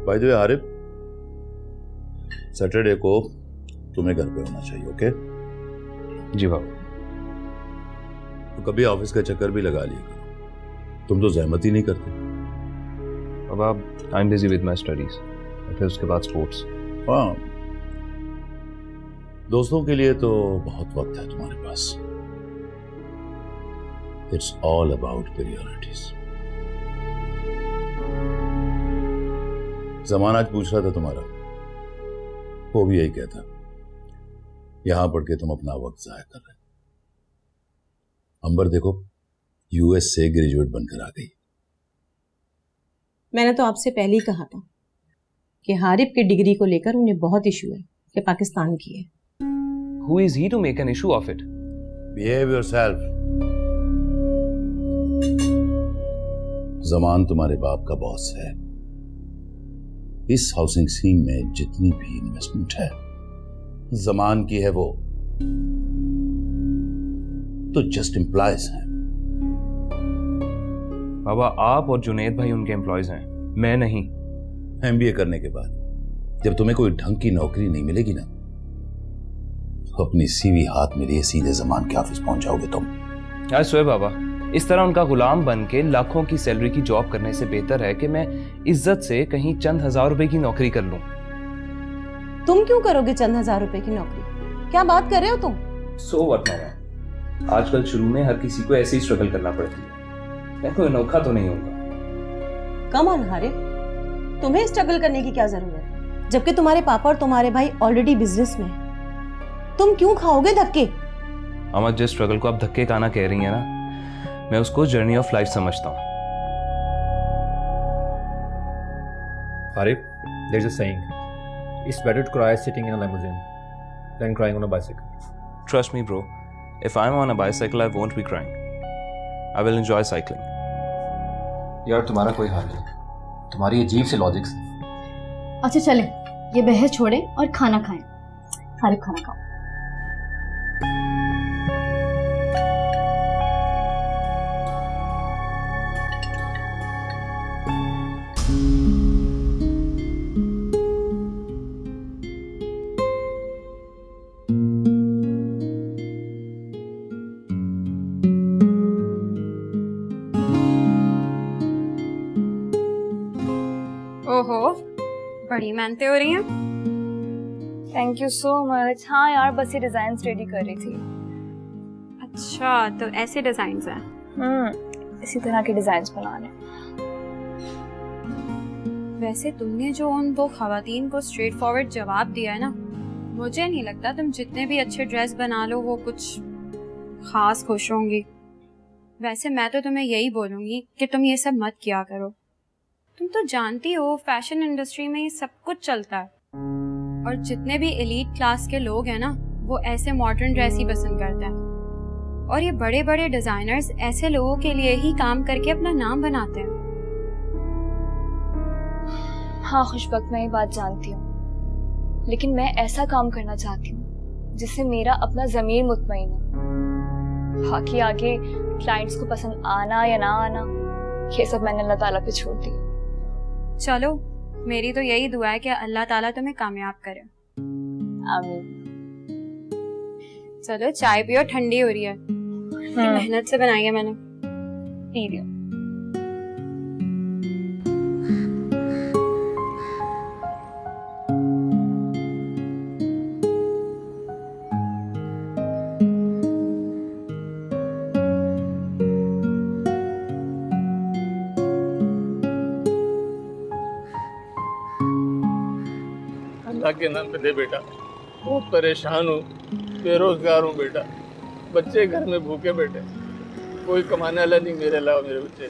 By the way Arif, Saturday को तुम्हें घर पे होना चाहिए, ओके? जी बाबा। तो कभी ऑफिस का चक्कर भी लगा लिया करो, तुम तो जहमत ही नहीं करते। बाबा I am busy with my studies, फिर उसके बाद स्पोर्ट्स। हाँ, दोस्तों के लिए तो बहुत वक्त है तुम्हारे पास। It's all about priorities. जमाना आज पूछ रहा था तुम्हारा, वो भी यही कहता, यहां पढ़ के तुम अपना वक्त जाया कर रहे। अंबर देखो, यूएस से ग्रेजुएट बनकर आ गई। मैंने तो आपसे पहले ही कहा था कि हारिफ की डिग्री को लेकर उन्हें बहुत इशू है कि पाकिस्तान की है। Who is he to make an issue of it? Behave yourself. Zaman तुम्हारे बाप का बॉस है। इस हाउसिंग स्कीम में जितनी भी इन्वेस्टमेंट है जमान की है, वो तो जस्ट एम्प्लॉयज हैं। बाबा आप और जुनेद भाई उनके एम्प्लॉयज हैं, मैं नहीं। एमबीए करने के बाद जब तुम्हें कोई ढंग की नौकरी नहीं मिलेगी ना, तो अपनी सीवी हाथ में लिए सीधे जमान के ऑफिस पहुंच जाओगे तुम। यार सोए बाबा, इस तरह उनका गुलाम बन के लाखों की सैलरी की जॉब करने से बेहतर है कि मैं इज्जत से कहीं चंद हजार रुपए की नौकरी कर लूं। तुम क्यों करोगे चंद हजार रुपए की नौकरी? क्या बात कर रहे हो तुम? सो व्हाट मामा, आजकल शुरू में हर किसी को ऐसे ही स्ट्रगल करना पड़ती है। मैं कोई अनोखा तो नहीं होगा। कम ऑन हारिफ, तुम्हें स्ट्रगल करने की क्या जरूरत है, जबकि तुम्हारे पापा और तुम्हारे भाई ऑलरेडी बिजनेस में हैं। तुम क्यों खाओगे धक्के? मामा जिस स्ट्रगल को आप धक्के खाना कह रही हैं ना, मैं उसको जर्नी ऑफ लाइफ समझता हूँ। Arif, there's a saying, it's better to cry sitting in a limousine than crying on a bicycle. Trust me bro, if I'm on a bicycle I won't be crying. I will enjoy cycling. यार तुम्हारा कोई हाल नहीं, तुम्हारी अजीब सी logics. अच्छा चलें, ये बहस छोड़ें और खाना खाएं। हारिफ खाना खाओ। ओहो, बड़ी मेहनतें हो रही हैं। Thank you so much. हाँ यार, बस ये डिजाइन रेडी कर रही थी। अच्छा, तो ऐसे डिजाइन्स हैं? इसी तरह के डिजाइन्स बनाने। वैसे तुमने जो उन दो खवातीन को स्ट्रेट फॉरवर्ड जवाब दिया है ना, मुझे नहीं लगता तुम जितने भी अच्छे ड्रेस बना लो वो कुछ खास खुश होंगी। वैसे मैं तो तुम्हें यही बोलूंगी कि तुम ये सब मत किया करो। तुम तो जानती हो फैशन इंडस्ट्री में ये सब कुछ चलता है, और जितने भी एलीट क्लास के लोग हैं ना, वो ऐसे मॉडर्न ड्रेस ही पसंद करते हैं। और ये बड़े बड़े डिजाइनर्स ऐसे लोगों के लिए ही काम करके अपना नाम बनाते हैं। हाँ खुशबख्त, मैं ये बात जानती हूँ, लेकिन मैं ऐसा काम करना चाहती हूँ जिससे मेरा अपना ज़मीर मुतमईन हो। बाकी आगे क्लाइंट्स को पसंद आना या ना आना, ये सब मैंने अल्लाह ताला पे छोड़ दिया। चलो, मेरी तो यही दुआ है कि अल्लाह ताला तुम्हें कामयाब करे। आमीन। चलो चाय पियो, ठंडी हो रही है। मेहनत से बनाई है मैंने, पी लियो। अल्लाह के नाम पे दे बेटा, बहुत परेशान हूँ, बेरोजगार हूँ बेटा, बच्चे घर में भूखे बैठे, कोई कमाने वाला नहीं मेरे अलावा मेरे बच्चे।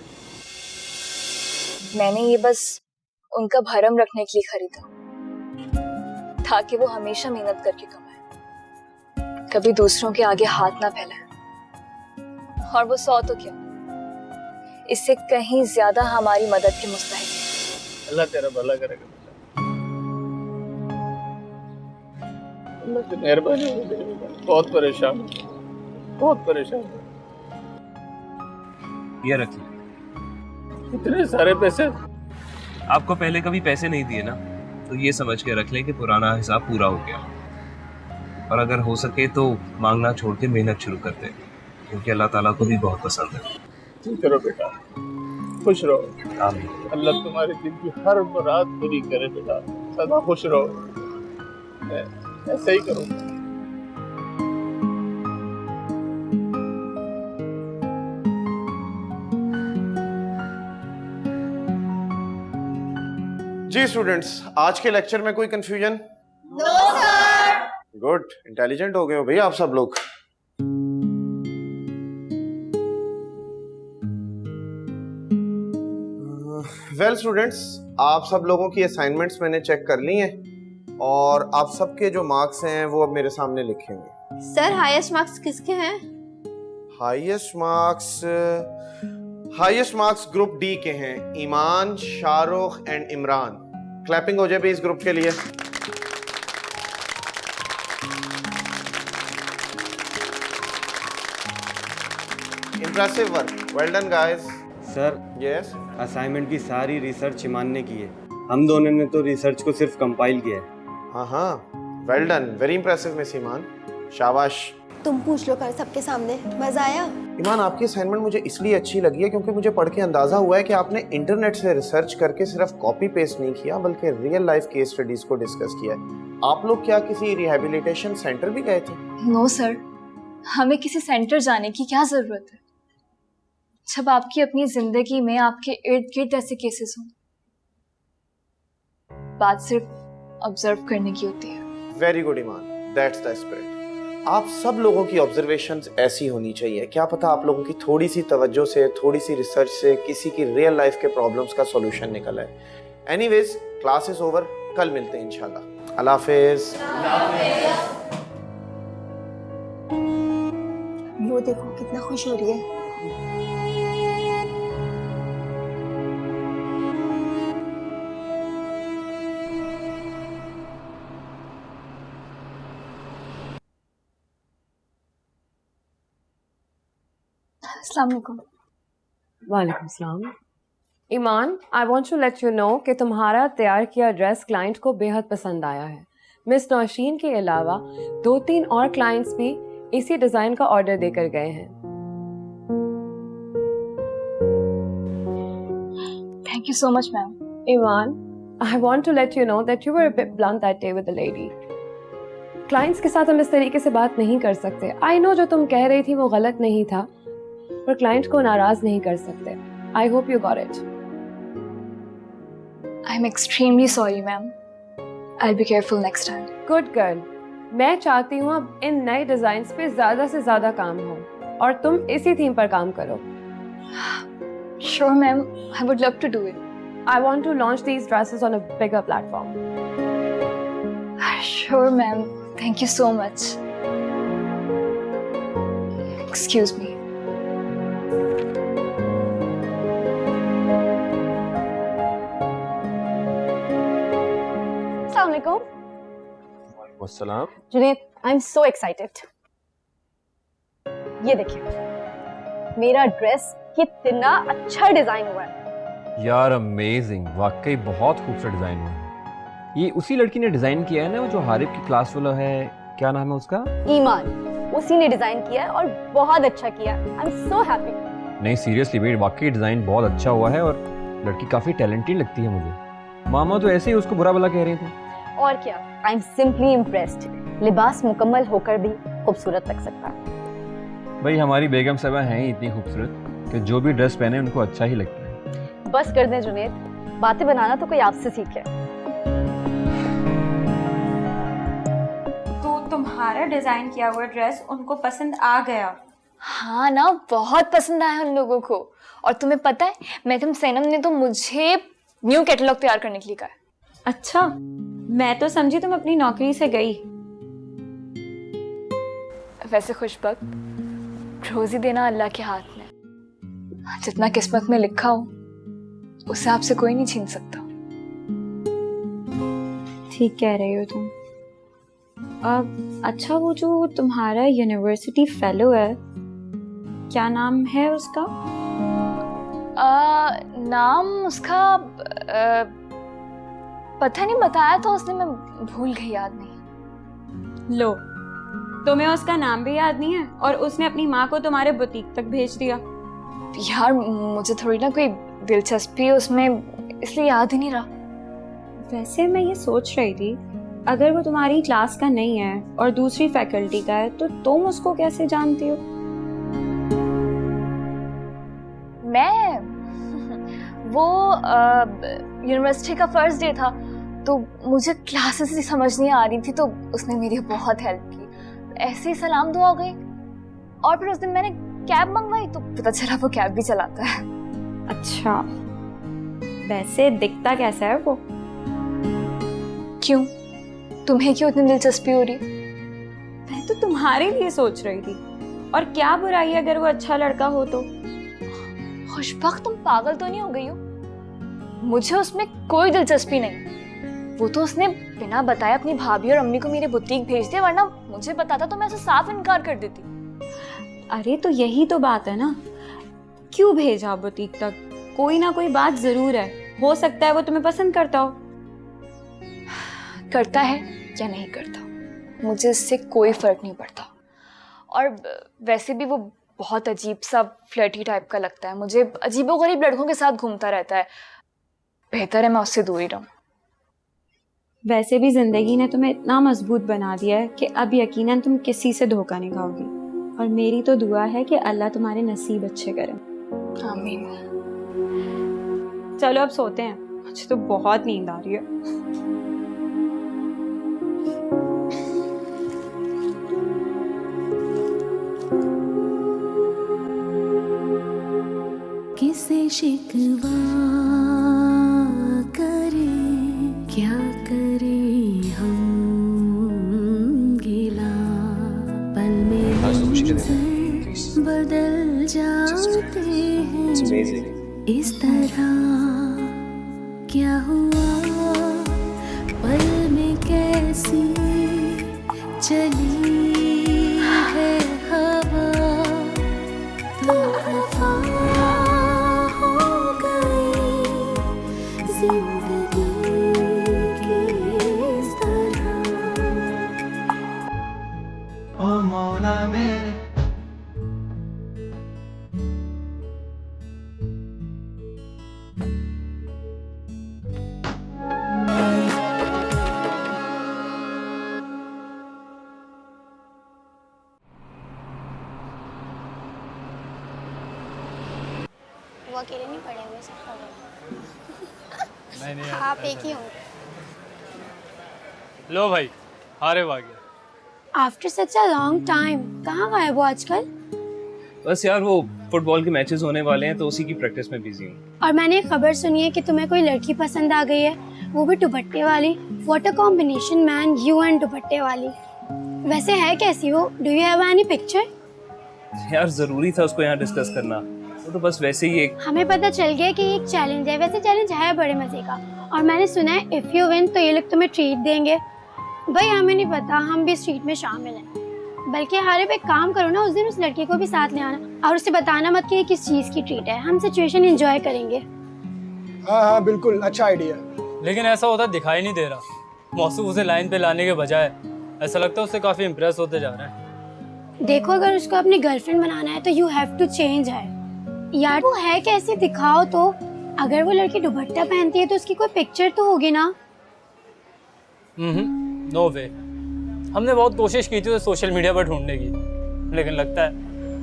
मैंने ये बस उनका भरम रखने के लिए खरीदा, ताकि वो हमेशा मेहनत करके कमाए, कभी दूसरों के आगे हाथ ना फैलाए। और वो 100 तो क्या, इससे कहीं ज्यादा हमारी मदद के मुस्तहिक है। अल्लाह तेरा भला करेगा। मेहरबानी, बहुत परेशान, बहुत परेशान। ये रखिए। इतने सारे पैसे आपको पहले कभी पैसे नहीं दिए ना, तो ये समझ के रख लें कि पुराना हिसाब पूरा हो गया। और अगर हो सके तो मांगना छोड़ के मेहनत शुरू कर दें, क्योंकि अल्लाह ताला को भी बहुत पसंद है। ठीक करो बेटा, खुश रहो। आमीन। अल्लाह तुम्हारे दिल की हर मुराद पूरी करे बेटा, सदा खुश रहो। ऐसे ही करो। जी स्टूडेंट्स, आज के लेक्चर में कोई confusion? No sir. Good, intelligent हो गए हो भैया आप सब लोग। वेल स्टूडेंट्स, आप सब लोगों की असाइनमेंट्स मैंने चेक कर ली हैं और आप सबके जो मार्क्स हैं वो अब मेरे सामने लिखे हुए। सर हाईएस्ट मार्क्स किसके हैं? हाईएस्ट मार्क्स ग्रुप डी के हैं, ईमान, शाहरुख एंड इमरान। क्लैपिंग हो जाए भी इस ग्रुप के लिए। Impressive work, well done guys. Sir yes, assignment की सारी रिसर्च ईमान ने की है, हम दोनों ने तो रिसर्च को सिर्फ कंपाइल किया है। हाँ, well done, very impressive miss Iman, शाबाश। तुम पूछ लो कर सबके सामने, मजा आया? ईमान, आपकी असाइनमेंट मुझे इसलिए अच्छी लगी है क्योंकि मुझे पढ़ के अंदाजा हुआ है कि आपने इंटरनेट से रिसर्च करके सिर्फ कॉपी पेस्ट नहीं किया बल्कि रियल लाइफ केस स्टडीज को डिस्कस किया है। आप लोग क्या किसी रिहैबिलिटेशन सेंटर भी गए थे? नो सर, हमें किसी सेंटर जाने की क्या जरूरत है जब आपकी अपनी जिंदगी में आपके इर्द गिर्द ऐसे केसेस हों। बात सिर्फ ऑब्जर्व करने की होती है। Very good Iman, that's the spirit. आप सब लोगों की ऑब्जर्वेशंस ऐसी होनी चाहिए। क्या पता आप लोगों की थोड़ी सी तवज्जो से, थोड़ी सी रिसर्च से किसी की रियल लाइफ के प्रॉब्लम्स का सॉल्यूशन निकल आए। एनीवेज, क्लास इज ओवर, कल मिलते हैं इंशाल्लाह। अल्लाह हाफिज। वो देखो कितना खुश हो रही है। अस्सलाम वालेकुम। वालेकुम सलाम। Iman, I want to let you know कि तुम्हारा तैयार किया ड्रेस क्लाइंट को बेहद पसंद आया है। मिस नौशीन के अलावा 2-3 और क्लाइंट्स भी इसी डिज़ाइन का ऑर्डर देकर गए हैं। Thank you so much ma'am. Iman, I want to let you know that you were a bit blunt that day with the lady. Clients के साथ हम इस तरीके से बात नहीं कर सकते। आई नो जो तुम कह रही थी वो गलत नहीं था, पर क्लाइंट को नाराज नहीं कर सकते। I hope you got it. I am extremely sorry ma'am. I will be careful next time. Good girl. मैं चाहती हूँ अब इन नए डिजाइन्स पे ज्यादा से ज्यादा काम हो और तुम इसी थीम पर काम करो। Sure ma'am, I would love to do it. I want to launch these dresses on a bigger platform. Sure ma'am, thank you so much. Excuse me. अस्सलाम। Junaid, I am so excited. ये देखिए मेरा dress कितना अच्छा design हुआ है यार, amazing, वाकई बहुत खूबसूरत डिजाइन हुआ है। ये उसी लड़की ने डिजाइन किया है ना, वो जो हारिब की क्लास वाला है, क्या नाम है उसका? ईमान, उसी ने डिजाइन किया है और बहुत अच्छा किया। आई एम सो हैप्पी। नहीं सीरियसली भाई, वाकई डिजाइन बहुत अच्छा हुआ है और लड़की काफी टैलेंटेड लगती है मुझे। मामा तो ऐसे ही उसको बुरा भला कह रहे थे। और क्या, आई एम सिंपली इम्प्रेस्ड। लिबास मुकम्मल होकर भी खूबसूरत लग सकता है। भाई हमारी बेगम साहबा हैं ही इतनी खूबसूरत कि जो भी ड्रेस पहने उनको अच्छा ही लगता है। बस कर दें जुनैद, बातें बनाना तो कोई आपसे सीखे। तो तुम्हारा डिजाइन किया हुआ ड्रेस उनको पसंद आ गया? हाँ ना, बहुत पसंद आया उन लोगों को। और तुम्हें पता है, मैडम सैनम ने तो मुझे न्यू कैटलॉग तैयार करने के लिए कहा है। अच्छा, मैं तो समझी तुम अपनी नौकरी से गई। वैसे खुशबख्त, रोजी देना अल्लाह के हाथ में। जितना किस्मत में लिखा हो उसे आपसे कोई नहीं छीन सकता। ठीक कह रही हो तुम। अब अच्छा, वो जो तुम्हारा यूनिवर्सिटी फेलो है, क्या नाम है उसका? नाम उसका पता नहीं, बताया था उसने, मैं भूल गई, याद नहीं। लो, तुम्हें उसका नाम भी याद नहीं है और उसने अपनी माँ को तुम्हारे बुटीक तक भेज दिया। यार मुझे थोड़ी ना कोई दिलचस्पी है उसमें, इसलिए याद ही नहीं रहा। वैसे मैं ये सोच रही थी, अगर वो तुम्हारी क्लास का नहीं है और दूसरी फैकल्टी का है तो तुम उसको कैसे जानती हो? मैं वो यूनिवर्सिटी का फर्स्ट डे था तो मुझे क्लासेस ही समझ नहीं आ रही थी, तो उसने मेरी बहुत हेल्प की। ऐसे ही सलाम दुआ हो गई और फिर उस दिन मैंने कैब मंगवाई तो पता चला वो कैब भी चलाता है। अच्छा, वैसे दिखता कैसा है वो? क्यों, तुम्हें क्यों इतनी दिलचस्पी हो रही? मैं तो तुम्हारे लिए सोच रही थी। और क्या बुराई है अगर वो अच्छा लड़का हो तो? खुशबख्त, तुम पागल तो नहीं हो गई हो? मुझे उसमें कोई दिलचस्पी नहीं। वो तो उसने बिना बताए अपनी भाभी और अम्मी को मेरे बुटीक भेज दिया, वरना मुझे बताता तो मैं उसे साफ इनकार कर देती। अरे तो यही तो बात है ना, क्यों भेजा बुटीक तक? कोई ना कोई बात जरूर है, हो सकता है वो तुम्हें पसंद करता हो। करता है या नहीं करता, मुझे इससे कोई फर्क नहीं पड़ता। और वैसे भी वो बहुत अजीब सा फ्लर्टी टाइप का लगता है मुझे, अजीबोगरीब लड़कों के साथ घूमता रहता है। बेहतर है मैं उससे दूर ही रहूं। वैसे भी जिंदगी ने तुम्हें इतना मजबूत बना दिया है कि अब यकीनन तुम किसी से धोखा नहीं खाओगी। और मेरी तो दुआ है कि अल्लाह तुम्हारे नसीब अच्छे करे। आमीन। चलो अब सोते हैं, मुझे तो बहुत नींद आ रही है। किसे शिकवा करे, क्या करे हम गिला, पल में मंजर बदल जाते हैं इस तरह। क्या हुआ पल में कैसी चली है हवा, तो खफा जिंदगी की इस तरह। ओ मौला मेरे, वो अकेले नहीं पड़े हुए, सब पड़े हुए। नहीं आप एक ही होंगे। लो भाई, हारे आ गया। After such a long time, कहाँ गए वो आजकल? बस यार वो फुटबॉल के मैचेस होने वाले हैं तो उसी की प्रैक्टिस में बिजी हूँ। और मैंने खबर सुनी है कि तुम्हें कोई लड़की पसंद आ गई है, वो भी दुपट्टे वाली। What a combination man, you and दुपट्टे वाली। वैसे है कैसी वो? Do you have any picture? यार जरूरी था उसको यहाँ डिस्कस करना, वो तो बस वैसे ही एक। हमें पता चल गया कि एक चैलेंज है, वैसे चैलेंज है बड़े मजे का। और मैंने सुना है इफ यू विन तो ये लोग तुम्हें ट्रीट देंगे। भाई हमें नहीं पता, हम भी इस ट्रीट में शामिल हैं। बल्कि हारिब एक काम करो ना, उस दिन उस लड़की को भी साथ ले आना और उसे बताना मत कि ये किस चीज़ की ट्रीट है। हम सिचुएशन एंजॉय करेंगे। हाँ हाँ बिल्कुल, अच्छा आइडिया। लेकिन ऐसा होता दिखाई नहीं दे रहा। मौसू उसे लाइन पे लाने के बजाय ऐसा लगता है उससे काफी इम्प्रेस होते जा रहे हैं। देखो अगर उसको अपनी गर्लफ्रेंड बनाना है तो यू हैव टू चेंज है। यार वो है कैसे, दिखाओ तो। अगर वो लड़की दुपट्टा पहनती है तो उसकी कोई पिक्चर तो होगी ना। नो वे। हमने बहुत कोशिश की थी उसे सोशल मीडिया पर ढूंढने की, लेकिन लगता है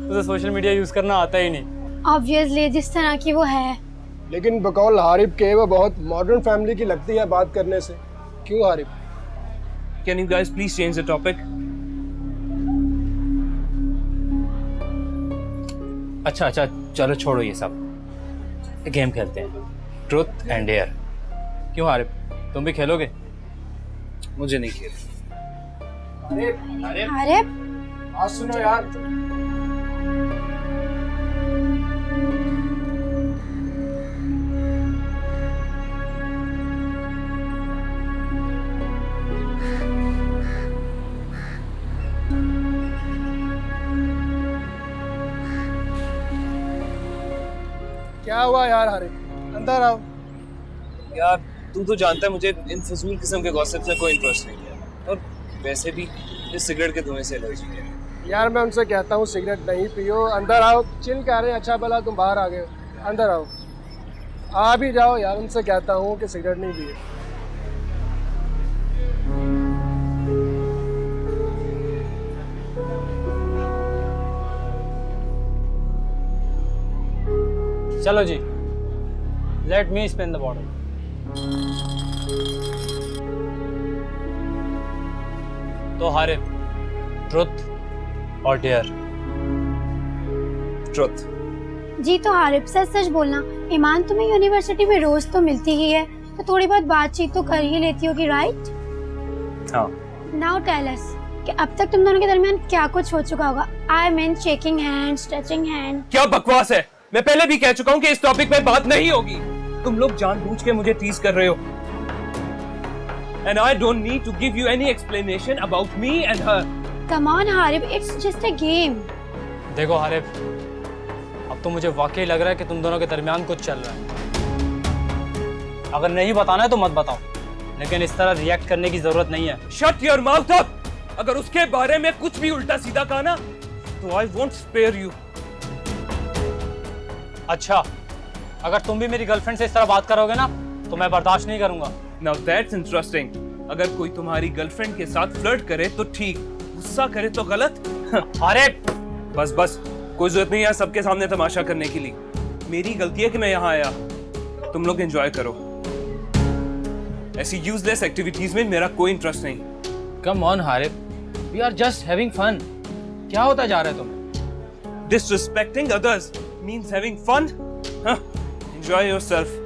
उसे सोशल मीडिया यूज करना आता ही नहीं। ऑब्वियसली जिस तरह की वो है। लेकिन बकौल हारिब के वो बहुत मॉडर्न फैमिली की लगती है बात करने से। क्यों Harib? Can you guys please change the topic? अच्छा चलो छोड़ो ये सब, गेम खेलते हैं, ट्रूथ एंड डेयर। क्यों हारिब, तुम भी खेलोगे? मुझे नहीं खेलना। अरे आज सुनो यार, क्या हुआ यार हारिब? अंदर आओ। यार तू तो जानता है मुझे इन फजूल किस्म के गॉसिप में कोई इंटरेस्ट नहीं है, और वैसे भी इस सिगरेट के धुएं से एलर्जी है। यार मैं उनसे कहता हूँ सिगरेट नहीं पियो, अंदर आओ। चिल कर रहे हैं, अच्छा भला तुम बाहर आ गए, अंदर आओ। आ भी जाओ यार, उनसे कहता हूँ कि सिगरेट नहीं पिए। चलो जी, let me spin the bottle. तो Harib, truth or dare? Truth. जी तो हारिब सच सच बोलना, ईमान तुम्हें यूनिवर्सिटी में रोज तो मिलती ही है, तो थोड़ी बहुत बातचीत तो कर ही लेती होगी, राइट? हाँ। नाउ टेल अस कि अब तक तुम दोनों के दरमियान क्या कुछ हो चुका होगा। I mean shaking hands, touching hand. क्या बकवास है, मैं पहले भी कह चुका हूँ कि इस टॉपिक पे बात नहीं होगी। तुम लोग जानबूझ के मुझे टीज कर रहे हो। And I don't need to give you any explanation about me and her. Come on Harib, it's just a game. देखो हारिब, अब तो मुझे वाकई लग रहा है कि तुम दोनों के दरमियान कुछ चल रहा है। अगर नहीं बताना है तो मत बताओ, लेकिन इस तरह रिएक्ट करने की जरूरत नहीं है। Shut your mouth up! अगर उसके बारे में कुछ भी उल्टा सीधा कहा ना, तो I won't spare you. अच्छा, अगर तुम भी मेरी गर्लफ्रेंड से इस तरह बात करोगे ना, तो मैं बर्दाश्त नहीं करूंगा। Now that's interesting. अगर कोई तुम्हारी गर्लफ्रेंड के साथ फ्लर्ट करे तो ठीक, गुस्सा करे तो गलत। अरे बस कोई जरूरत नहीं है सबके सामने तमाशा करने के लिए। मेरी गलती है कि मैं यहाँ आया। तुम लोग एंजॉय करो, ऐसी यूजलेस एक्टिविटीज में मेरा कोई इंटरेस्ट नहीं। Come on Harib, we are just having fun. क्या होता जा रहा है तुम्हें? Disrespecting others means having fun? Huh? Enjoy yourself.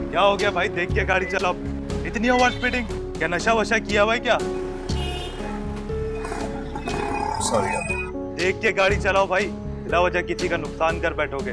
क्या हो गया भाई, देख के गाड़ी चलाओ। इतनी ओवर स्पीडिंग, क्या नशा वशा किया भाई क्या? सॉरी यार। देख के गाड़ी चलाओ भाई, बिना वजह किसी का नुकसान कर बैठोगे।